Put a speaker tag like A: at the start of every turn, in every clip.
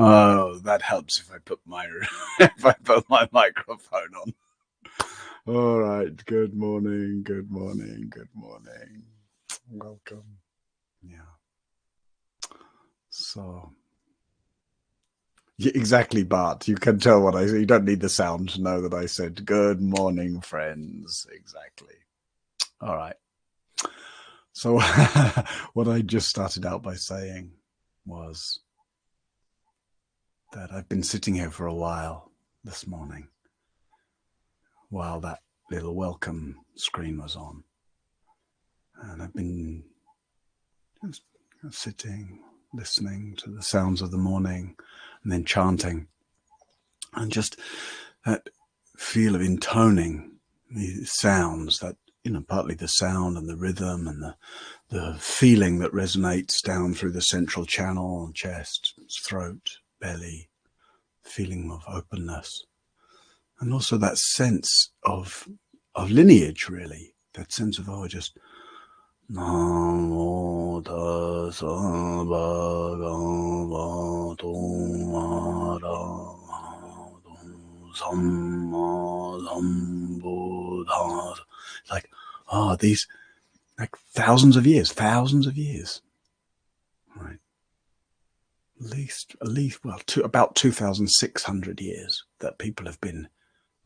A: Oh, that helps if I put my if I put my microphone on. All right. Good morning. Good morning. Good morning. Welcome. Yeah. So, yeah, exactly, Bart. You can tell what I say. You don't need the sound to know that I said good morning, friends. Exactly. All right. So, what I just started out by saying was that I've been sitting here for a while this morning while that little welcome screen was on. And I've been just sitting, listening to the sounds of the morning and then chanting. And just that feel of intoning the sounds, that, partly the sound and the rhythm and the feeling that resonates down through the central channel, chest, throat, belly, feeling of openness. And also that sense of lineage, really, that sense of, just Namo tassa bhagavato arahato samma sambuddhassa. Like, these, like thousands of years, right? At least, well, about 2,600 years that people have been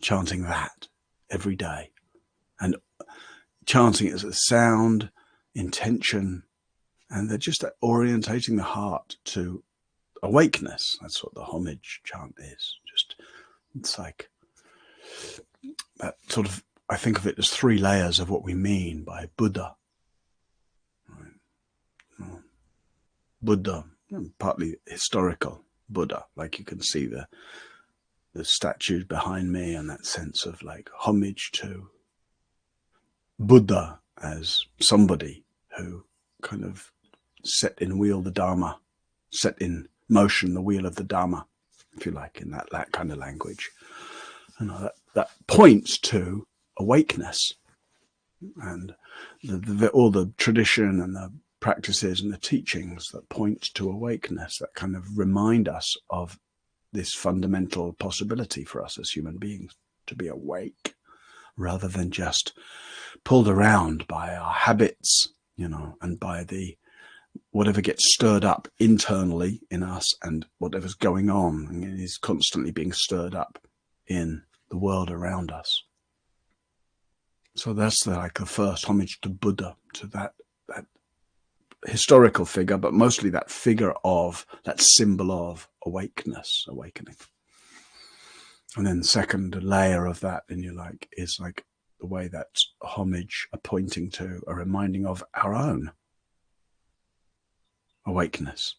A: chanting that every day, and chanting it as a sound, intention, and they're just orientating the heart to awakeness. That's what the homage chant is. It's like that sort of, I think of it as 3 layers of what we mean by Buddha. Right? Buddha, partly historical Buddha, like you can see the statues behind me, and that sense of like homage to Buddha as somebody who kind of set in motion the wheel of the Dharma, if you like, in that kind of language. And that points to awakeness, and all the tradition and the practices and the teachings that point to awakeness, that kind of remind us of this fundamental possibility for us as human beings to be awake, rather than just pulled around by our habits, and by whatever gets stirred up internally in us, and whatever's going on and is constantly being stirred up in the world around us. So that's like the first homage to Buddha, to that historical figure, but mostly that figure of, that symbol of awakening. And then the second layer of that, and is like the way that homage are pointing to, a reminding of our own awakeness.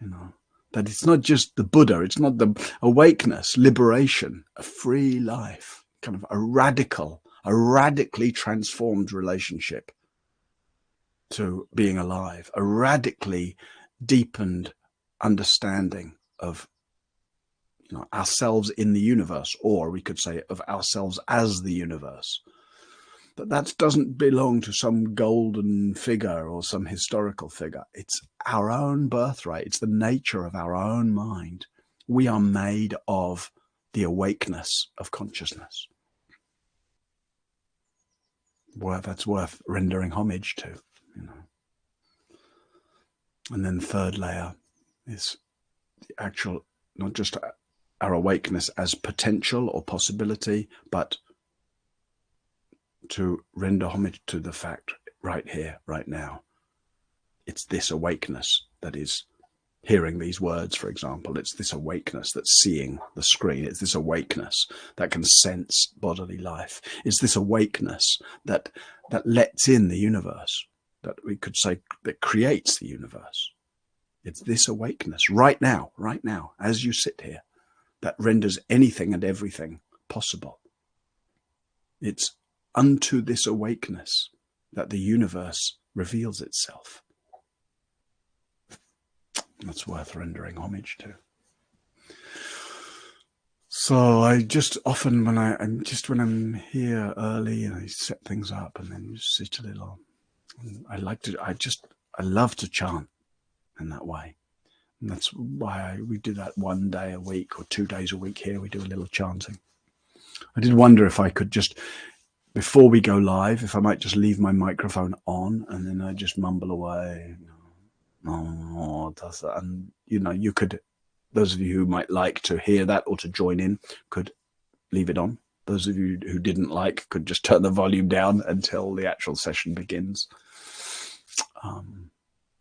A: That it's not just the Buddha, it's not the awakeness, liberation, a free life, kind of a radically transformed relationship to being alive, a radically deepened understanding of ourselves in the universe, or we could say of ourselves as the universe. That doesn't belong to some golden figure or some historical figure. It's our own birthright. It's the nature of our own mind. We are made of the awakeness of consciousness. Well, that's worth rendering homage to, And then the third layer is the actual, not just our awakeness as potential or possibility, but to render homage to the fact right here, right now. It's this awakeness that is hearing these words, for example. It's this awakeness that's seeing the screen. It's this awakeness that can sense bodily life. It's this awakeness that lets in the universe, that we could say that creates the universe. It's this awakeness right now, as you sit here, that renders anything and everything possible. It's unto this awakeness that the universe reveals itself. That's worth rendering homage to. So I just often, when I'm here early and I set things up and then just sit a little, I love to chant in that way. And that's why we do that 1 day a week or 2 days a week here. We do a little chanting. I did wonder if I could just, before we go live, if I might just leave my microphone on and then I just mumble away. Oh, does that? And you could, those of you who might like to hear that or to join in, could leave it on. Those of you who didn't like could just turn the volume down until the actual session begins.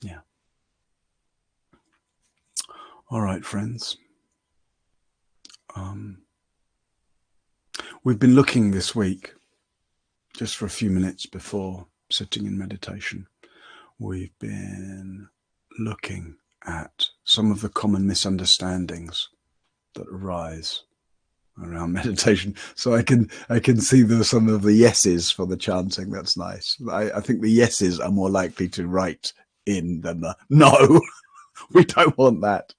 A: Yeah. All right, friends. We've been looking this week, just for a few minutes before sitting in meditation, we've been looking at some of the common misunderstandings that arise around meditation. So I can see some of the yeses for the chanting. That's nice. I think the yeses are more likely to write in than the no. We don't want that.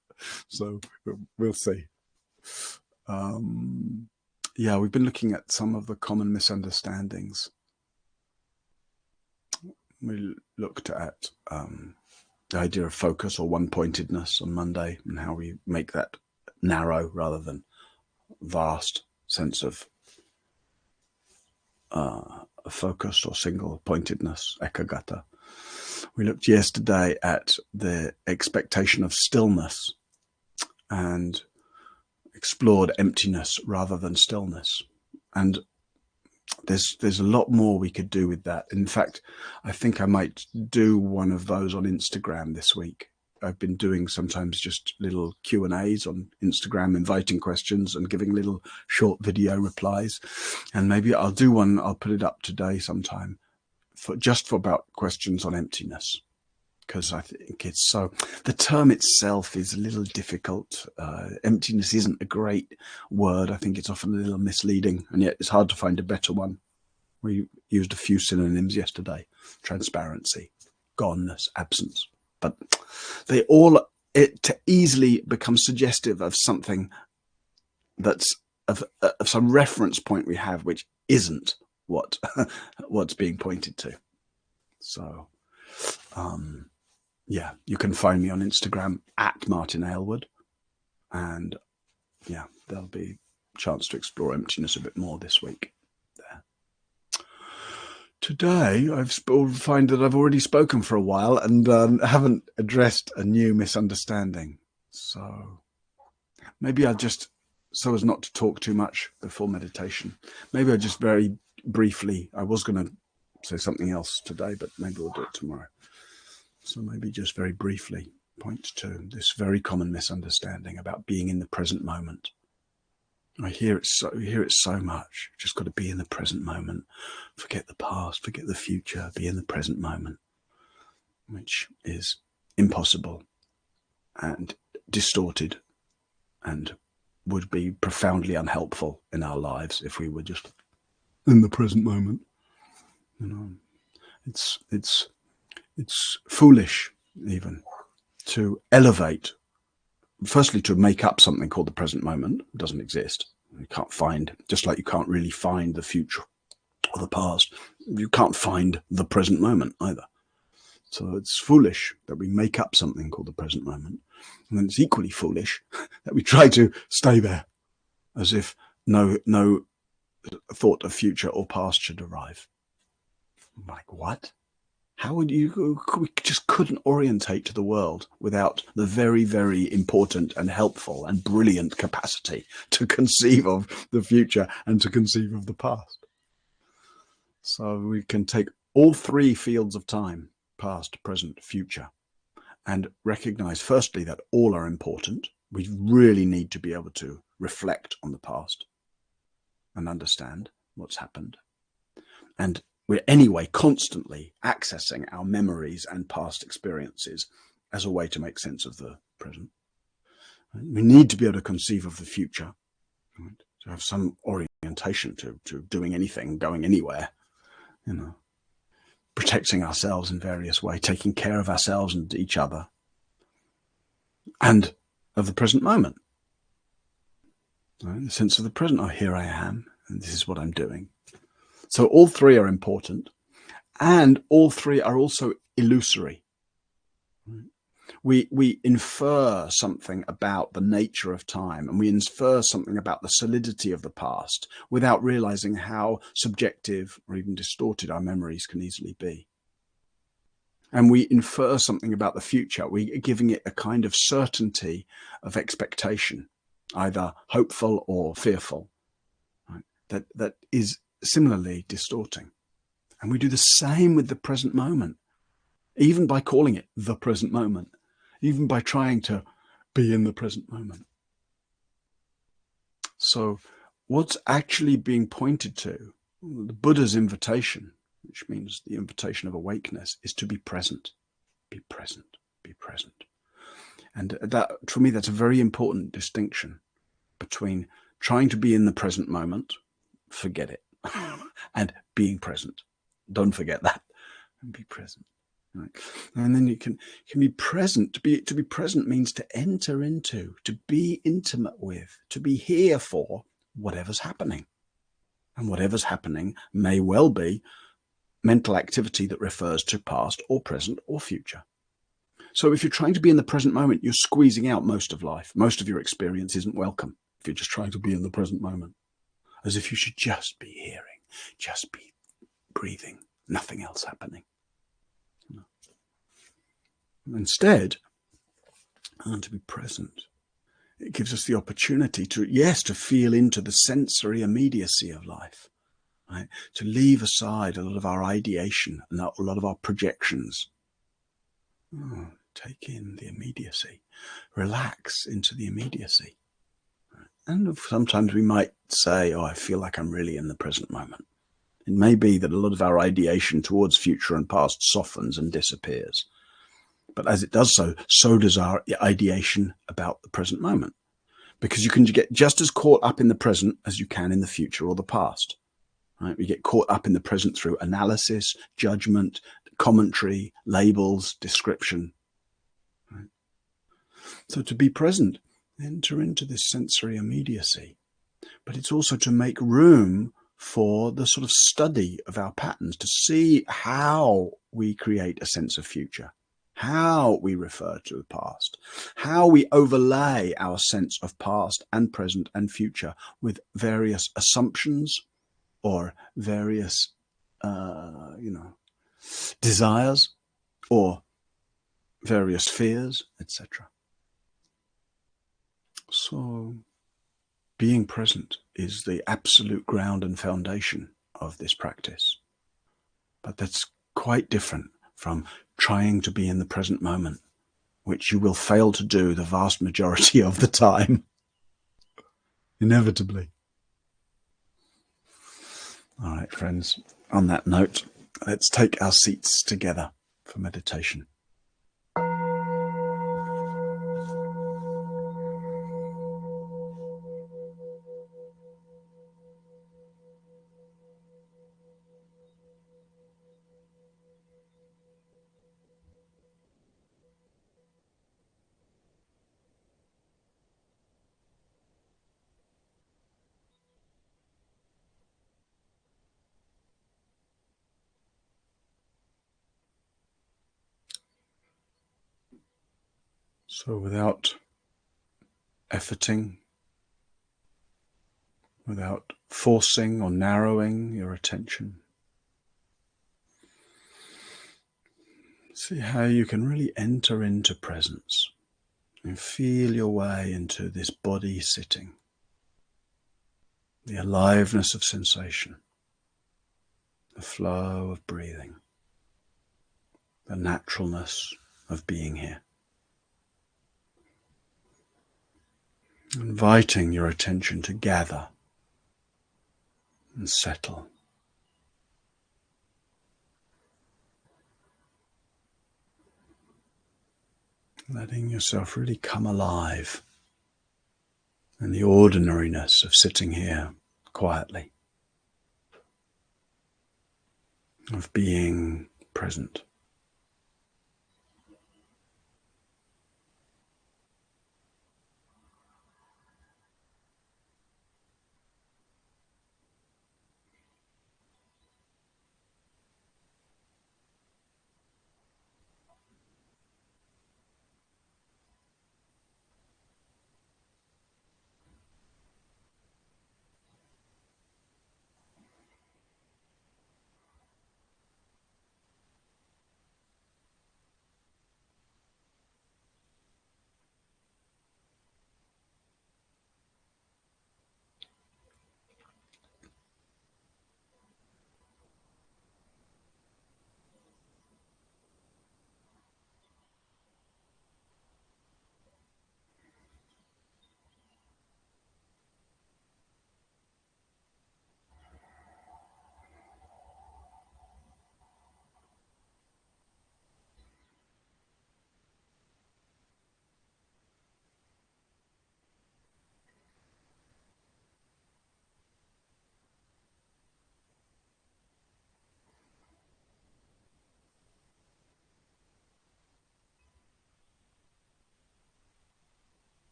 A: So we'll see. Yeah, we've been looking at some of the common misunderstandings. We looked at the idea of focus or one-pointedness on Monday and how we make that narrow rather than vast sense of focus or single-pointedness, ekagata. We looked yesterday at the expectation of stillness and explored emptiness rather than stillness. And there's a lot more we could do with that. In fact, I think I might do one of those on Instagram this week. I've been doing sometimes just little Q&As on Instagram, inviting questions and giving little short video replies. And maybe I'll do one, I'll put it up today sometime, for about questions on emptiness. Because I think it's so, the term itself is a little difficult. Emptiness isn't a great word. I think it's often a little misleading, and yet it's hard to find a better one. We used a few synonyms yesterday: transparency, goneness, absence. But they all easily become suggestive of something that's of some reference point we have, which isn't what's being pointed to. So, yeah, you can find me on Instagram at Martin Aylward, and yeah, there'll be a chance to explore emptiness a bit more this week there. Today, I find that I've already spoken for a while and haven't addressed a new misunderstanding. So maybe I'll just, so as not to talk too much before meditation, maybe I'll just very briefly, I was going to say something else today, but maybe we'll do it tomorrow. So maybe just very briefly point to this very common misunderstanding about being in the present moment. I hear it so much. Just got to be in the present moment. Forget the past, forget the future, be in the present moment, which is impossible and distorted and would be profoundly unhelpful in our lives if we were just in the present moment. It's foolish even to elevate, firstly, to make up something called the present moment. It doesn't exist. You can't find, just like you can't really find the future or the past, you can't find the present moment either. So it's foolish that we make up something called the present moment. And then it's equally foolish that we try to stay there as if no thought of future or past should arrive. I'm like, what? How would you, we just couldn't orientate to the world without the very, very important and helpful and brilliant capacity to conceive of the future and to conceive of the past. So we can take all three fields of time, past, present, future, and recognize firstly that all are important. We really need to be able to reflect on the past and understand what's happened. And we're anyway constantly accessing our memories and past experiences as a way to make sense of the present. We need to be able to conceive of the future, right? To have some orientation to doing anything, going anywhere, protecting ourselves in various ways, taking care of ourselves and each other, and of the present moment. Right? The sense of the present, oh, here I am, and this is what I'm doing. So all three are important, and all three are also illusory. We infer something about the nature of time, and we infer something about the solidity of the past without realizing how subjective or even distorted our memories can easily be. And we infer something about the future. We're giving it a kind of certainty of expectation, either hopeful or fearful, right? That is similarly distorting. And we do the same with the present moment, even by calling it the present moment, even by trying to be in the present moment. So what's actually being pointed to, the Buddha's invitation, which means the invitation of awakeness, is to be present, be present, be present. And that, for me, that's a very important distinction between trying to be in the present moment, forget it, and being present. Don't forget that, and be present. Right. And then you can be present. To be present means to enter into, to be intimate with, to be here for whatever's happening. And whatever's happening may well be mental activity that refers to past or present or future. So if you're trying to be in the present moment, you're squeezing out most of life. Most of your experience isn't welcome if you're just trying to be in the present moment, as if you should just be hearing, just be breathing, nothing else happening. Instead, and to be present, it gives us the opportunity to, yes, to feel into the sensory immediacy of life, right? To leave aside a lot of our ideation and a lot of our projections. Oh, take in the immediacy, relax into the immediacy. And sometimes we might say, oh, I feel like I'm really in the present moment. It may be that a lot of our ideation towards future and past softens and disappears. But as it does so, so does our ideation about the present moment. Because you can get just as caught up in the present as you can in the future or the past. Right? We get caught up in the present through analysis, judgment, commentary, labels, description. Right? So to be present, enter into this sensory immediacy. But it's also to make room for the sort of study of our patterns, to see how we create a sense of future, how we refer to the past, how we overlay our sense of past and present and future with various assumptions or various, desires or various fears, etc. So being present is the absolute ground and foundation of this practice. But that's quite different from trying to be in the present moment, which you will fail to do the vast majority of the time, inevitably. All right, friends, on that note, let's take our seats together for meditation. So without efforting, without forcing or narrowing your attention, see how you can really enter into presence and feel your way into this body sitting, the aliveness of sensation, the flow of breathing, the naturalness of being here. Inviting your attention to gather and settle. Letting yourself really come alive in the ordinariness of sitting here quietly, of being present.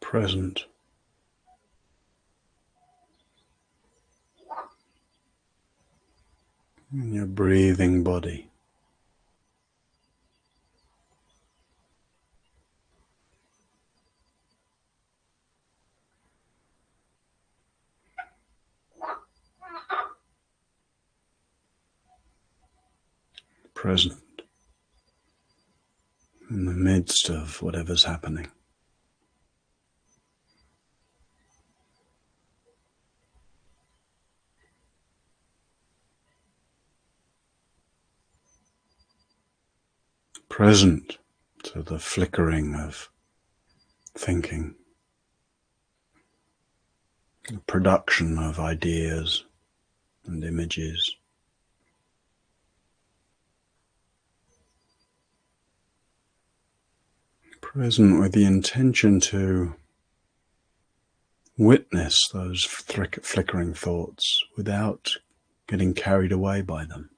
A: present in your breathing body. Present in the midst of whatever's happening. Present to the flickering of thinking, the production of ideas and images. Present with the intention to witness those flickering thoughts without getting carried away by them.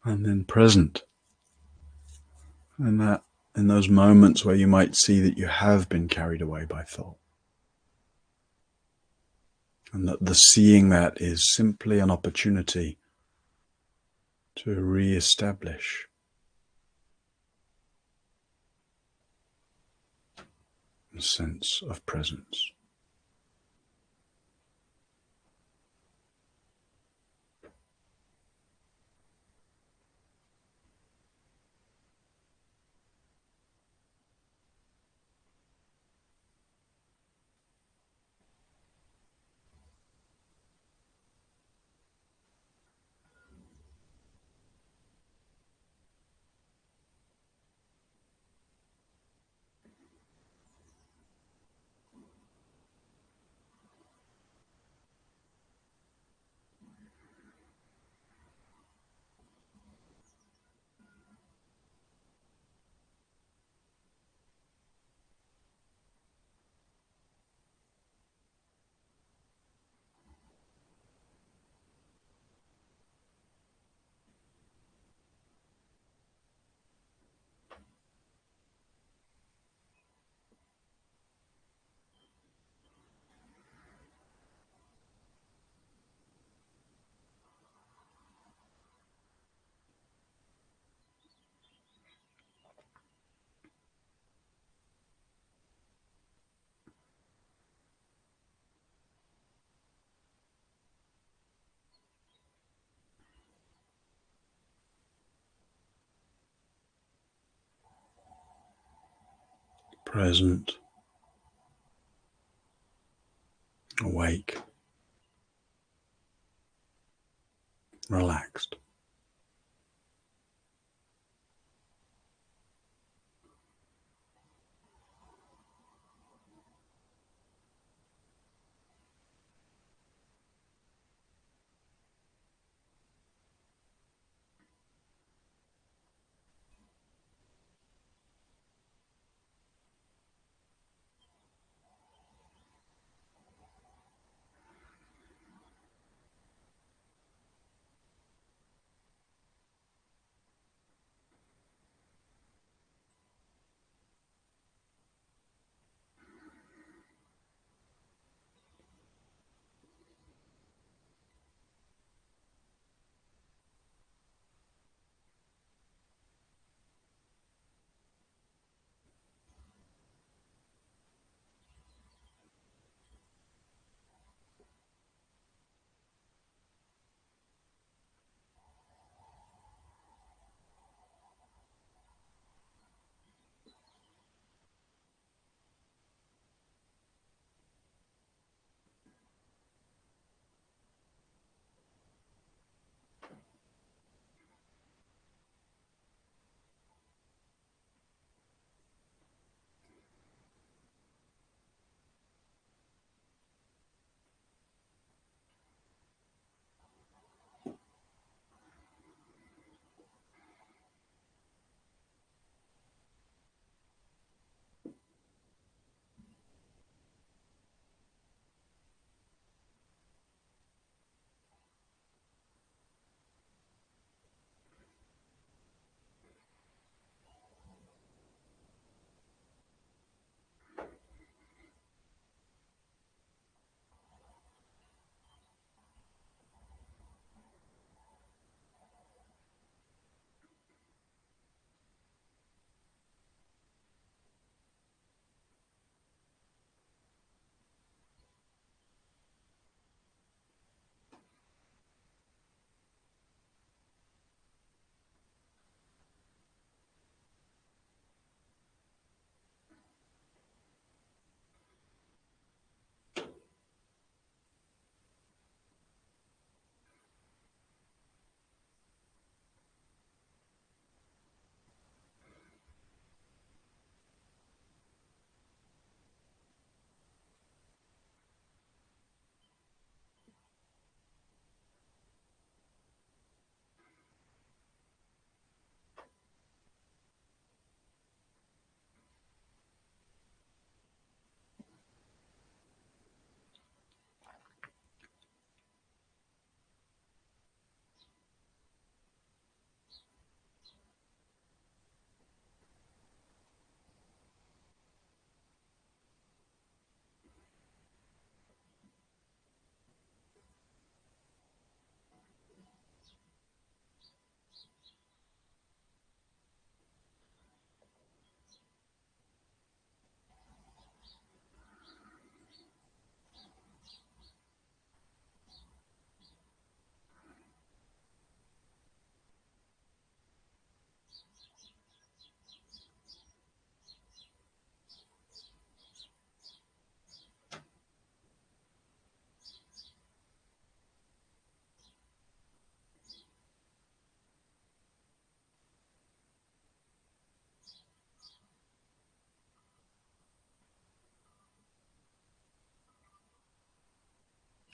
A: And then present in those moments where you might see that you have been carried away by thought. And that the seeing that is simply an opportunity to re-establish a sense of presence. Present, awake, relaxed.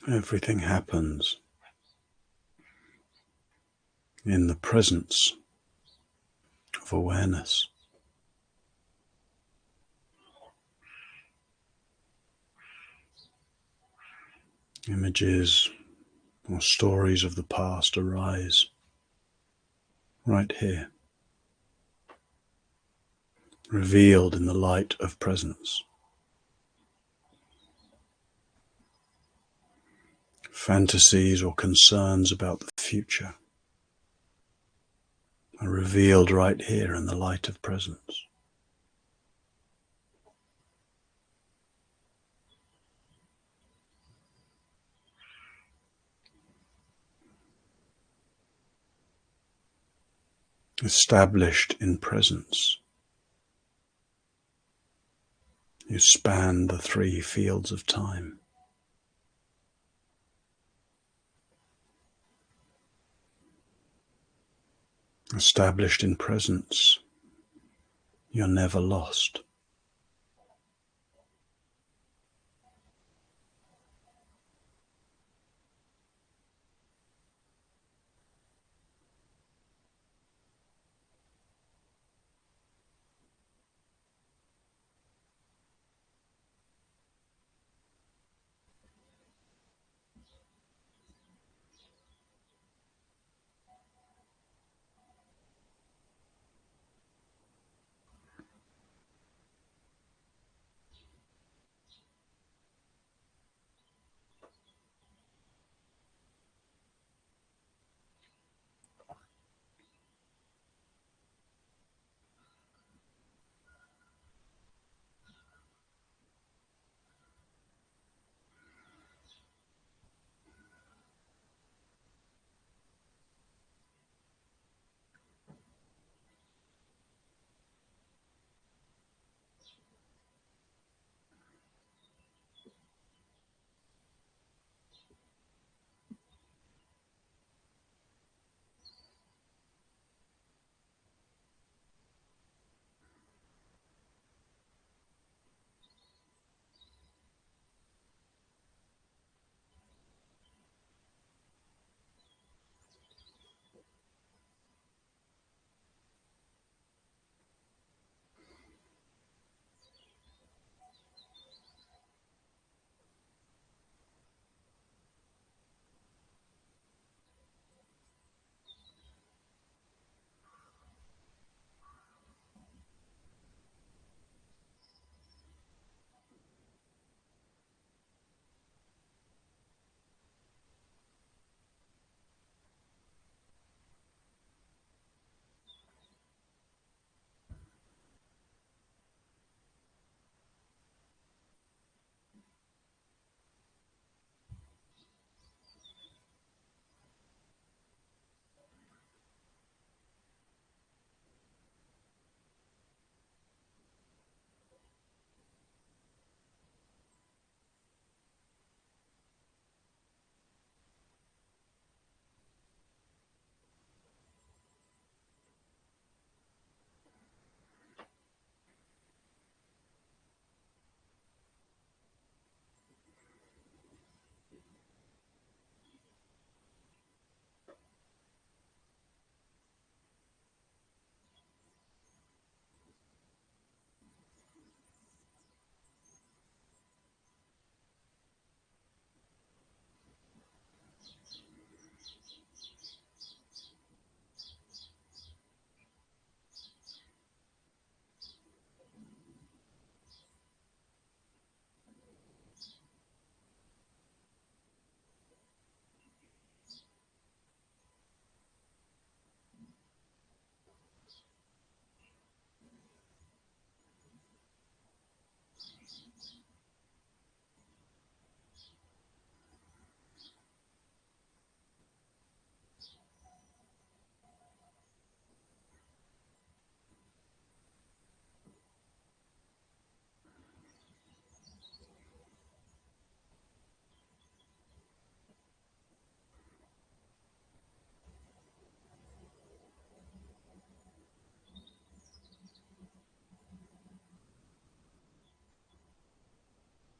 A: Everything happens in the presence of awareness. Images or stories of the past arise right here, revealed in the light of presence. Fantasies or concerns about the future are revealed right here in the light of presence. Established in presence, you span the three fields of time. Established in presence, you're never lost.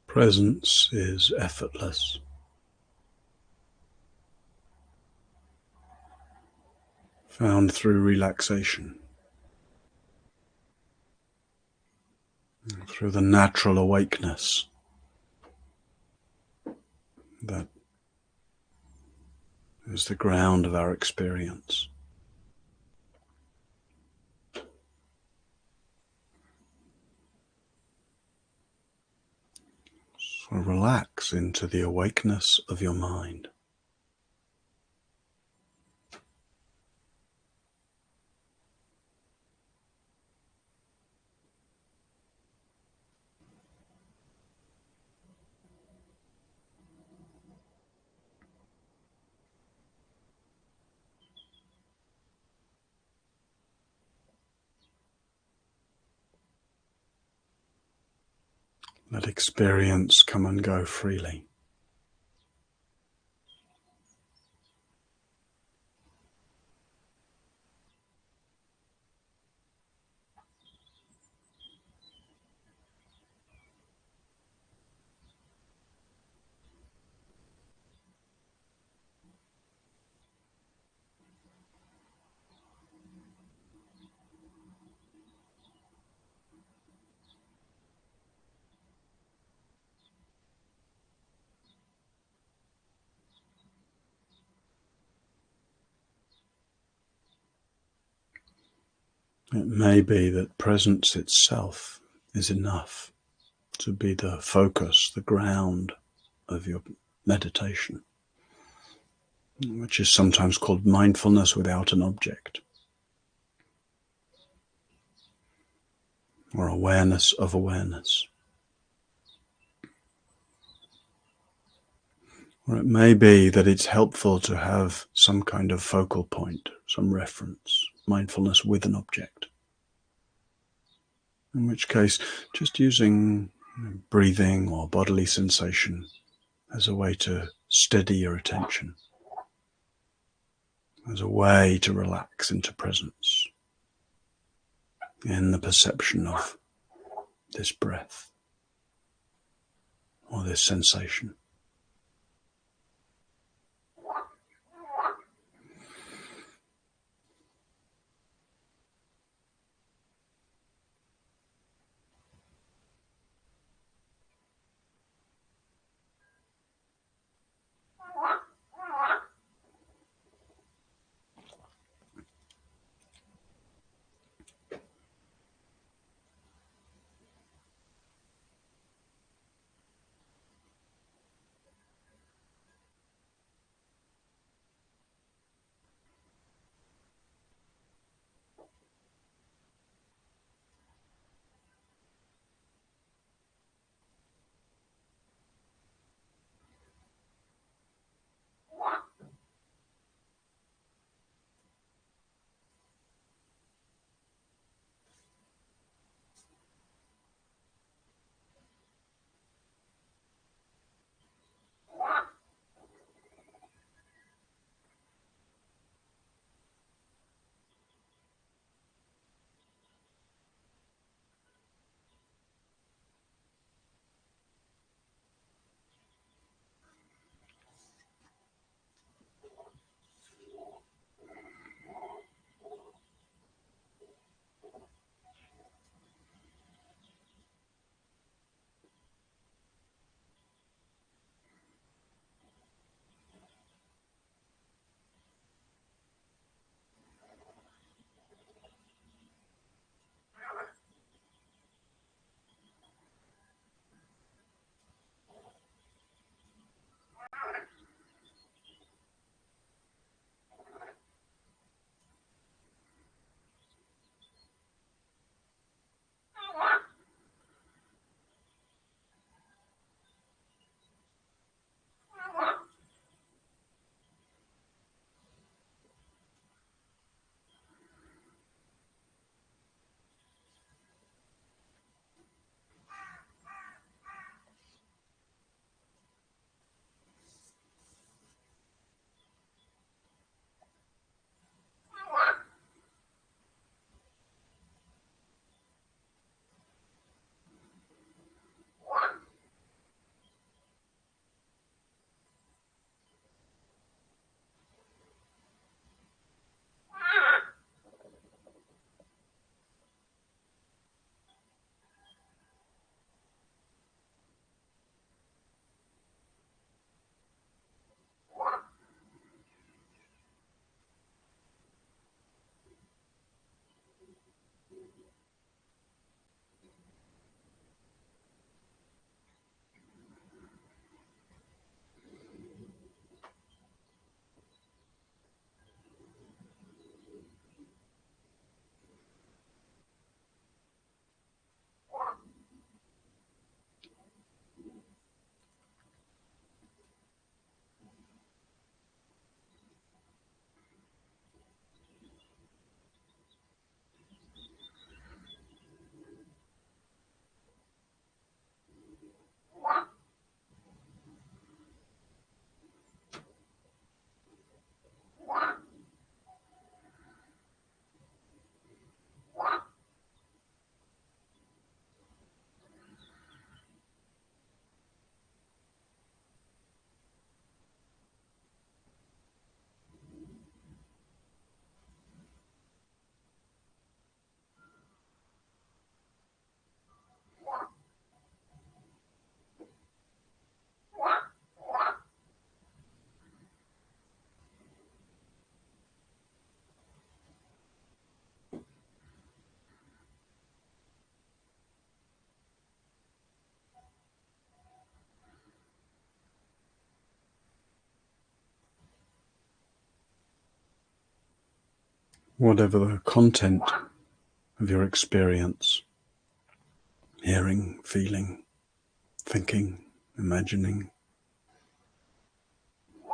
A: Presence is effortless. found through relaxation, through the natural awakeness that is the ground of our experience. So relax into the awakeness of your mind. Let experience come and go freely. It may be that presence itself is enough to be the focus, the ground of your meditation, which is sometimes called mindfulness without an object, or awareness of awareness. Or it may be that it's helpful to have some kind of focal point, some reference, mindfulness with an object. In which case, just using breathing or bodily sensation as a way to steady your attention, as a way to relax into presence in the perception of this breath or this sensation. whatever the content of your experience, hearing, feeling, thinking, imagining,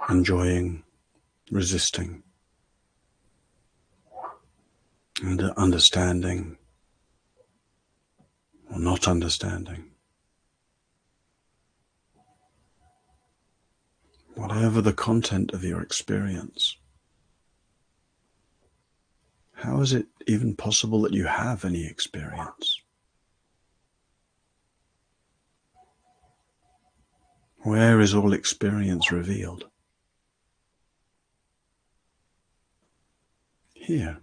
A: enjoying, resisting, and understanding or not understanding. Whatever the content of your experience, how is it even possible that you have any experience? Where is all experience revealed? Here,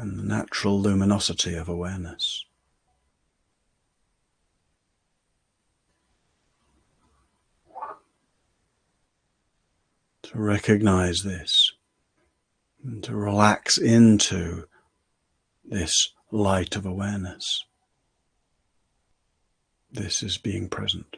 A: in the natural luminosity of awareness. To recognize this and to relax into this light of awareness. This is being present.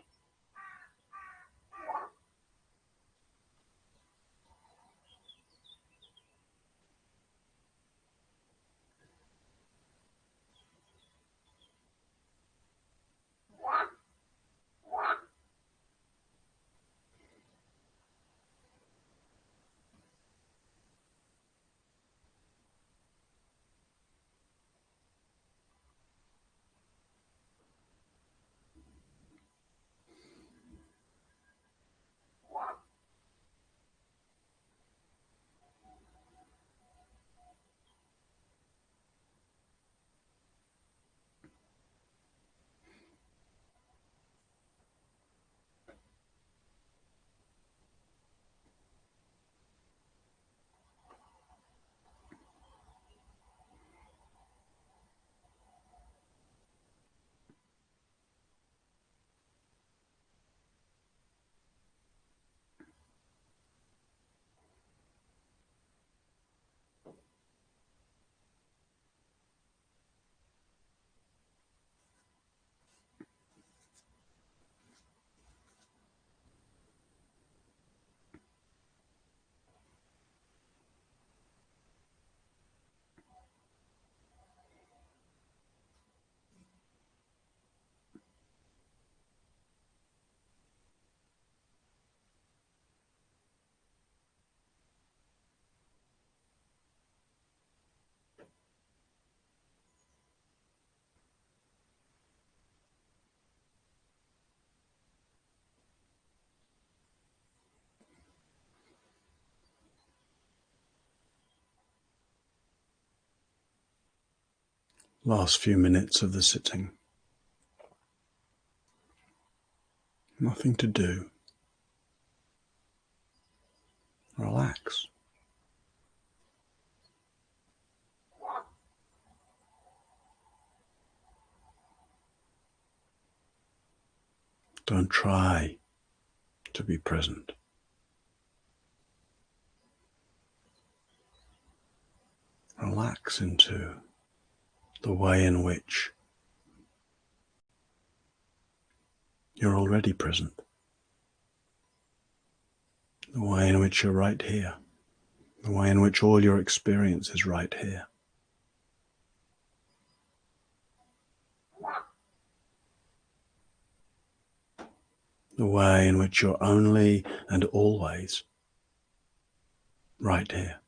A: Last few minutes of the sitting. Nothing to do. Relax. Don't try to be present. Relax into the way in which you're already present. The way in which you're right here. The way in which all your experience is right here. The way in which you're only and always right here.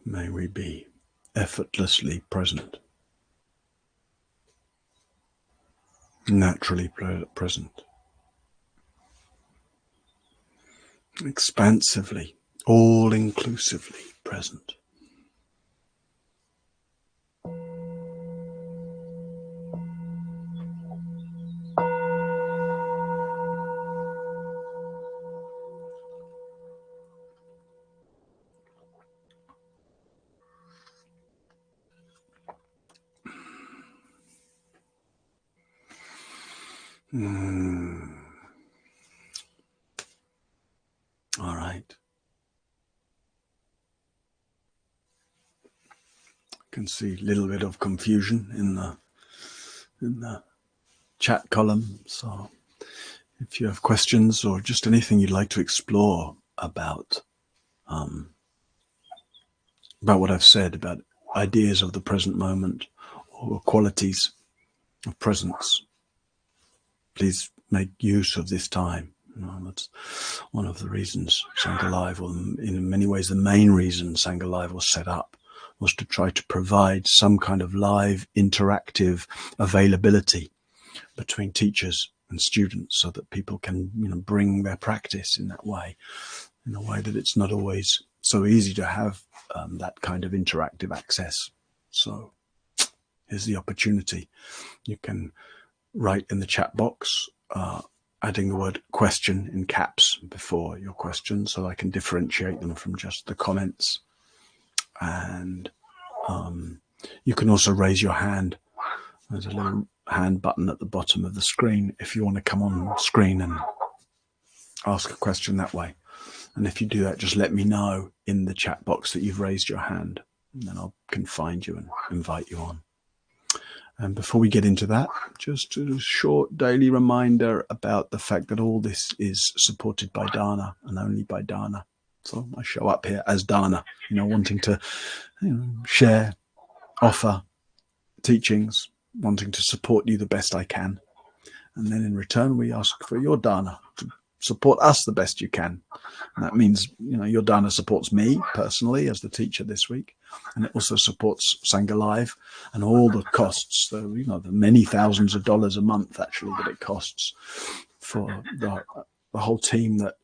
A: May we be effortlessly present, naturally present. expansively, all-inclusively present. All right. I can see a little bit of confusion in the chat column. So if you have questions or just anything you'd like to explore about what I've said, about ideas of the present moment or qualities of presence, please make use of this time. That's one of the reasons Sangha Live, or in many ways the main reason Sangha Live was set up, was to try to provide some kind of live interactive availability between teachers and students, so that people can bring their practice in that way, in a way that it's not always so easy to have that kind of interactive access. So here's the opportunity. You can write in the chat box, adding the word question in caps before your question, so I can differentiate them from just the comments. And you can also raise your hand. There's a little hand button at the bottom of the screen if you want to come on screen and ask a question that way. And if you do that, just let me know in the chat box that you've raised your hand, and then I can find you and invite you on. And before we get into that, just a short daily reminder about the fact that all this is supported by Dana, and only by Dana. So I show up here as Dana, wanting to share, offer teachings, wanting to support you the best I can. And then in return, we ask for your Dana to support us the best you can. And that means, your Dana supports me personally as the teacher this week. And it also supports Sangha Live and all the costs, the many thousands of dollars a month actually that it costs for the whole team that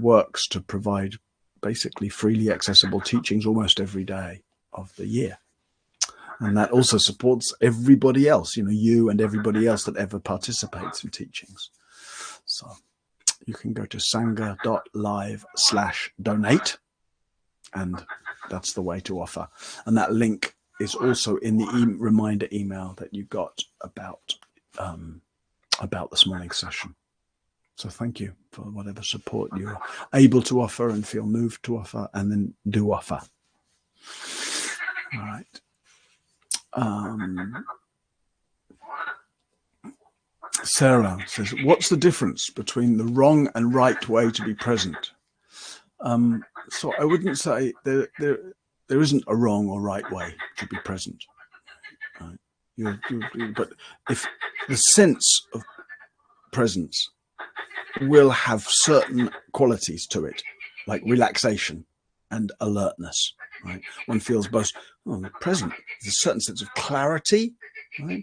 A: works to provide basically freely accessible teachings almost every day of the year. And that also supports everybody else, you and everybody else that ever participates in teachings. So you can go to sangha.live/donate, and that's the way to offer. And that link is also in the reminder email that you got about this morning's session. So thank you for whatever support you're able to offer and feel moved to offer, and then do offer. All right. Sarah says, what's the difference between the wrong and right way to be present? So I wouldn't say there isn't a wrong or right way to be present. Right? But if the sense of presence will have certain qualities to it, like relaxation and alertness. Right? One feels both present. There's a certain sense of clarity. Right?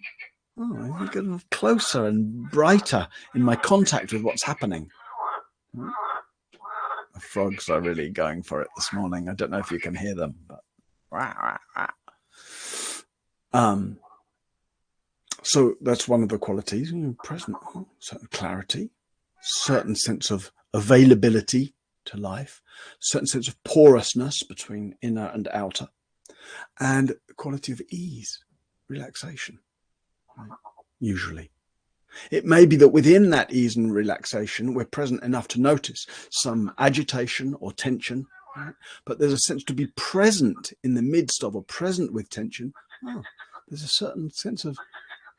A: I'm getting closer and brighter in my contact with what's happening. Right? The frogs are really going for it this morning. I don't know if you can hear them, but so that's one of the qualities. Present, certain clarity, certain sense of availability to life, certain sense of porousness between inner and outer, and quality of ease, relaxation. Right? Usually. It may be that within that ease and relaxation, we're present enough to notice some agitation or tension, right? But there's a sense to be present in the midst of, or present with tension. There's a certain sense of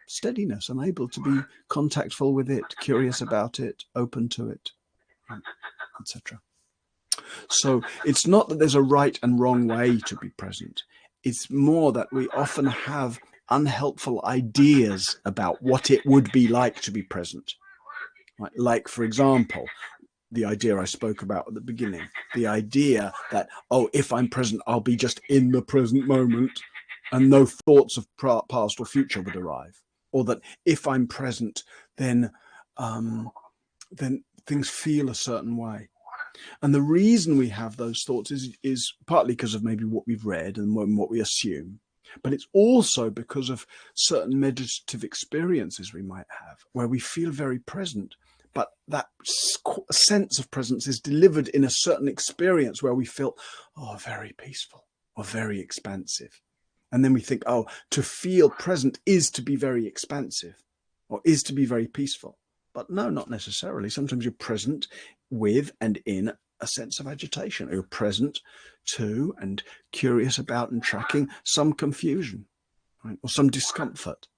A: steadiness. I'm able to be contactful with it, curious about it, open to it, etc. So it's not that there's a right and wrong way to be present. It's more that we often have unhelpful ideas about what it would be like to be present. Right? Like, for example, the idea I spoke about at the beginning, the idea that, if I'm present, I'll be just in the present moment and no thoughts of past or future would arrive. Or that if I'm present, then things feel a certain way. And the reason we have those thoughts is partly because of maybe what we've read and what we assume, but it's also because of certain meditative experiences we might have where we feel very present, but that sense of presence is delivered in a certain experience where we feel, oh, very peaceful or very expansive. And then we think, oh, to feel present is to be very expansive or is to be very peaceful. But no, not necessarily. Sometimes you're present with and in a sense of agitation. You're present to and curious about and tracking some confusion, right? Or some discomfort.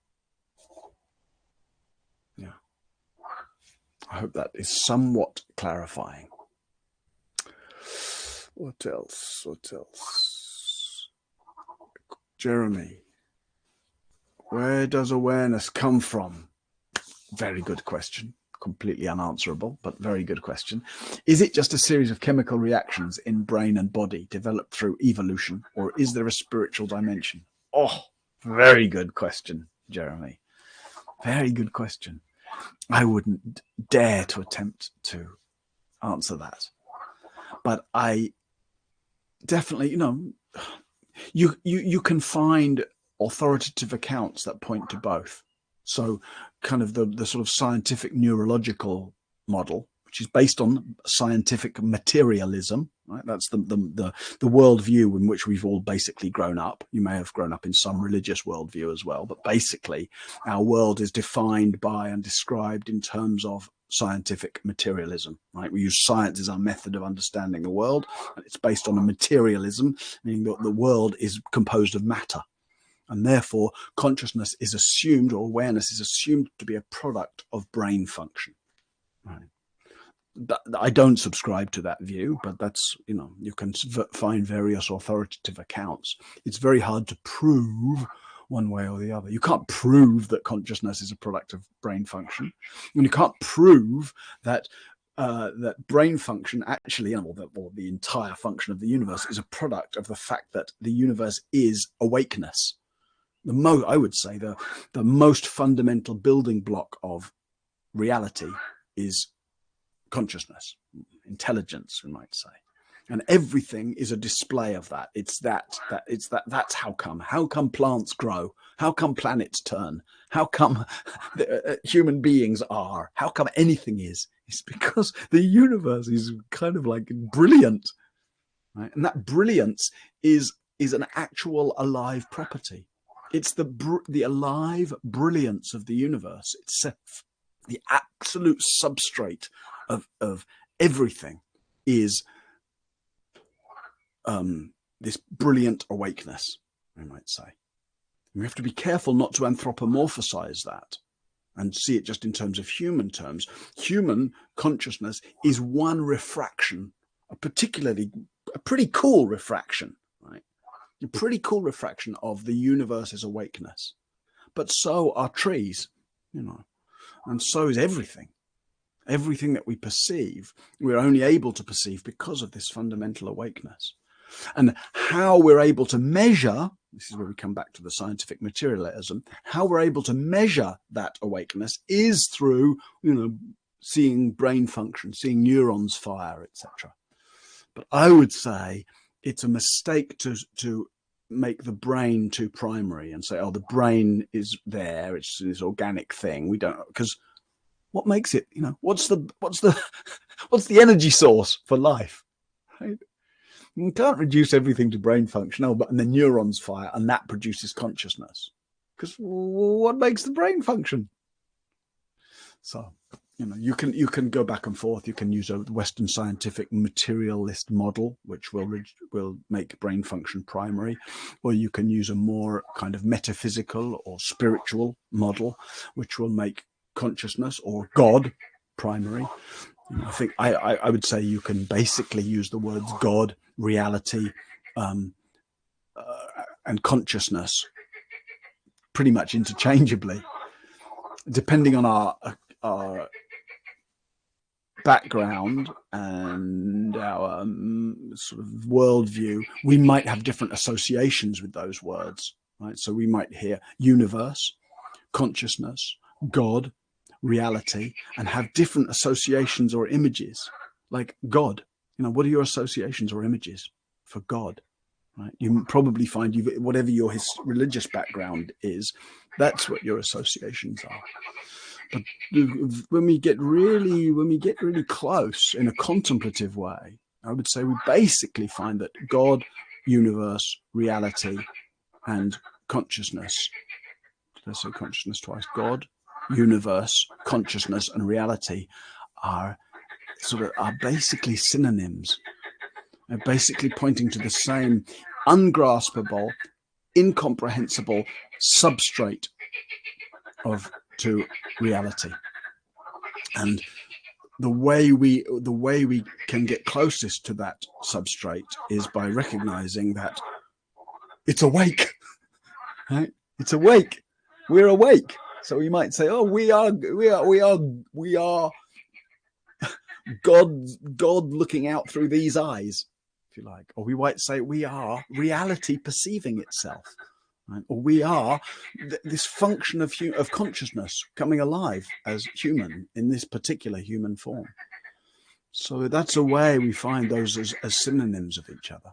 A: Yeah. I hope that is somewhat clarifying. What else? What else? Jeremy, where does awareness come from? Very good question. Completely unanswerable, but very good question. Is it just a series of chemical reactions in brain and body developed through evolution, or is there a spiritual dimension? Oh, very good question, Jeremy. Very good question. I wouldn't dare to attempt to answer that. But I definitely, you can find authoritative accounts that point to both. So kind of the sort of scientific neurological model, which is based on scientific materialism, right? That's the worldview in which we've all basically grown up. You may have grown up in some religious worldview as well, but basically our world is defined by and described in terms of scientific materialism, right? We use science as our method of understanding the world, and it's based on a materialism, meaning that the world is composed of matter. And therefore, consciousness is assumed, or awareness is assumed to be a product of brain function. Right? I don't subscribe to that view, but that's, you can find various authoritative accounts. It's very hard to prove one way or the other. You can't prove that consciousness is a product of brain function. And you can't prove that that brain function actually, or the entire function of the universe, is a product of the fact that the universe is awakeness. I would say the most fundamental building block of reality is consciousness, intelligence, we might say, and everything is a display of that. That's how come plants grow, how come planets turn, how come human beings are, how come anything is. It's because the universe is kind of like brilliant, right? And that brilliance is an actual alive property. It's the alive brilliance of the universe itself. The absolute substrate of everything is this brilliant awakeness, we might say. We have to be careful not to anthropomorphize that and see it just in terms of human terms. Human consciousness is one refraction, a pretty cool refraction, right? A pretty cool refraction of the universe's awakeness. But so are trees, and so is everything. Everything that we perceive, we're only able to perceive because of this fundamental awakeness. And how we're able to measure, this is where we come back to the scientific materialism, how we're able to measure that awakeness is through, seeing brain function, seeing neurons fire, etc. But I would say it's a mistake to make the brain too primary and say, oh, the brain is there, it's this organic thing. We don't, because what makes it, what's the energy source for life, right? You can't reduce everything to brain function, and the neurons fire and that produces consciousness, because what makes the brain function? So, you can go back and forth. You can use a Western scientific materialist model, which will make brain function primary, or you can use a more kind of metaphysical or spiritual model, which will make consciousness or God primary. I think I would say you can basically use the words God, reality, and consciousness pretty much interchangeably, depending on our background and our sort of worldview. We might have different associations with those words, right? So we might hear universe, consciousness, God, reality, and have different associations or images. Like God, what are your associations or images for God? Right? You probably find whatever your religious background is, that's what your associations are. But when we get really close in a contemplative way, I would say we basically find that God, universe, reality, and consciousness. Did I say consciousness twice? God, universe, consciousness, and reality are basically synonyms. They're basically pointing to the same ungraspable, incomprehensible substrate to reality. And the way we can get closest to that substrate is by recognizing that it's awake. Right? It's awake. We're awake. So we might say, oh, we are God looking out through these eyes, if you like. Or we might say we are reality perceiving itself. Right? Or we are this function of consciousness coming alive as human in this particular human form. So that's a way we find those as synonyms of each other.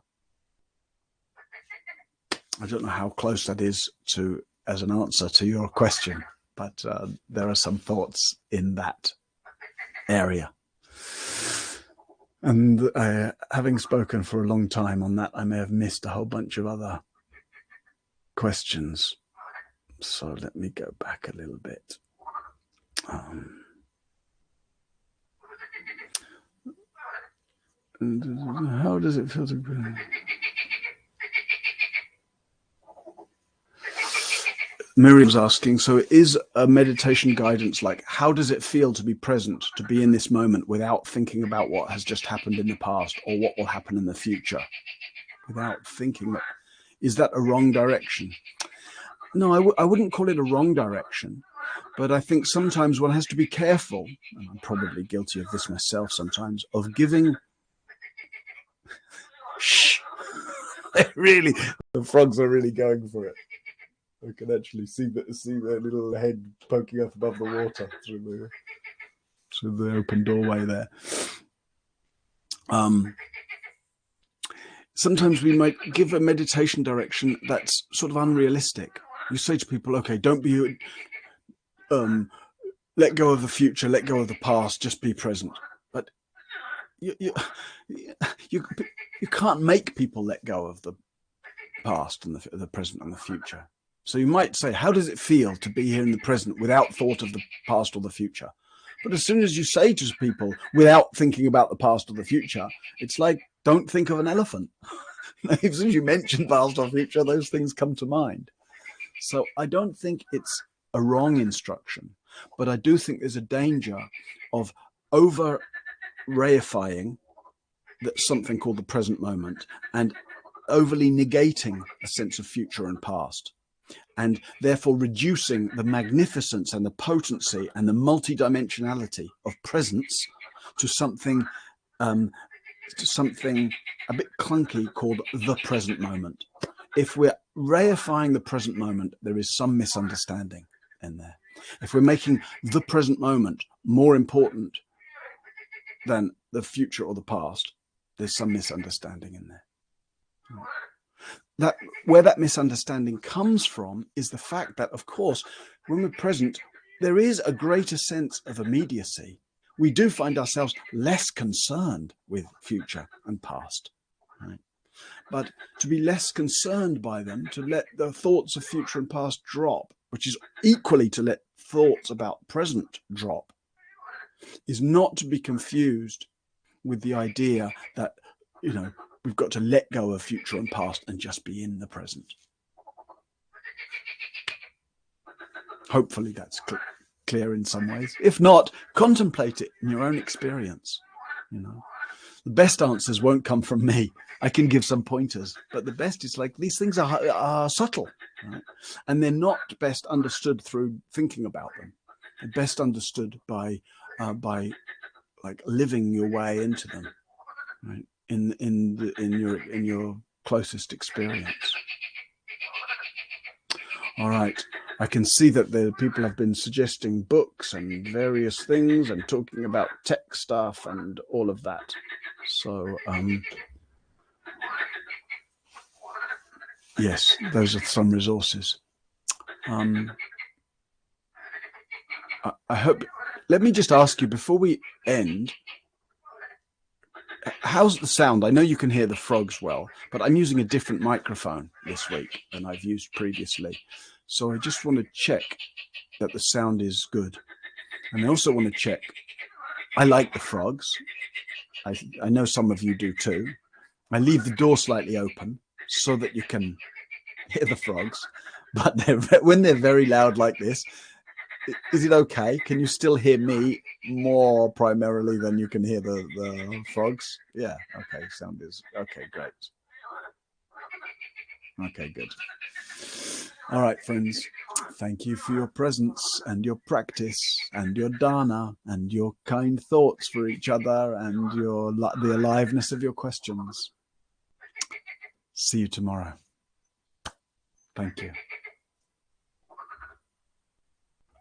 A: I don't know how close that is as an answer to your question, but there are some thoughts in that area. And having spoken for a long time on that, I may have missed a whole bunch of other questions. So let me go back a little bit. How does it feel to be? Miriam's asking, so is a meditation guidance like, how does it feel to be present, to be in this moment without thinking about what has just happened in the past or what will happen in the future? Without thinking that, is that a wrong direction? No, I wouldn't call it a wrong direction, but I think sometimes one has to be careful, and I'm probably guilty of this myself sometimes, of giving... Shh! Really, the frogs are really going for it. I can actually see their little head poking up above the water through the open doorway there. Sometimes we might give a meditation direction that's sort of unrealistic. You say to people, okay, don't be, let go of the future, let go of the past, just be present. But you can't make people let go of the past and the present and the future. So you might say, how does it feel to be here in the present without thought of the past or the future? But as soon as you say to people without thinking about the past or the future, it's like, don't think of an elephant. As soon as you mention past or future, those things come to mind. So I don't think it's a wrong instruction, but I do think there's a danger of over reifying something called the present moment and overly negating a sense of future and past, and therefore reducing the magnificence and the potency and the multidimensionality of presence to something a bit clunky called the present moment. If we're reifying the present moment, there is some misunderstanding in there. If we're making the present moment more important than the future or the past, there's some misunderstanding in there. Where that misunderstanding comes from is the fact that, of course, when we're present, there is a greater sense of immediacy. We do find ourselves less concerned with future and past, right? But to be less concerned by them, to let the thoughts of future and past drop, which is equally to let thoughts about present drop, is not to be confused with the idea that, we've got to let go of future and past and just be in the present. Hopefully that's clear in some ways. If not, contemplate it in your own experience. The best answers won't come from me. I can give some pointers, but the best is like these things are subtle, right? And they're not best understood through thinking about them. They're best understood by like living your way into them, right? In your closest experience. All right. I can see that the people have been suggesting books and various things and talking about tech stuff and all of that. So, yes, those are some resources. I hope, let me just ask you before we end, how's the sound? I know you can hear the frogs well, but I'm using a different microphone this week than I've used previously. So I just want to check that the sound is good. And I also want to check, I like the frogs. I know some of you do too. I leave the door slightly open so that you can hear the frogs, but when they're very loud like this, is it okay? Can you still hear me more primarily than you can hear the frogs? Yeah, okay, sound is, okay, great. Okay, good. All right, friends, thank you for your presence and your practice and your dana and your kind thoughts for each other and the aliveness of your questions. See you tomorrow. Thank you.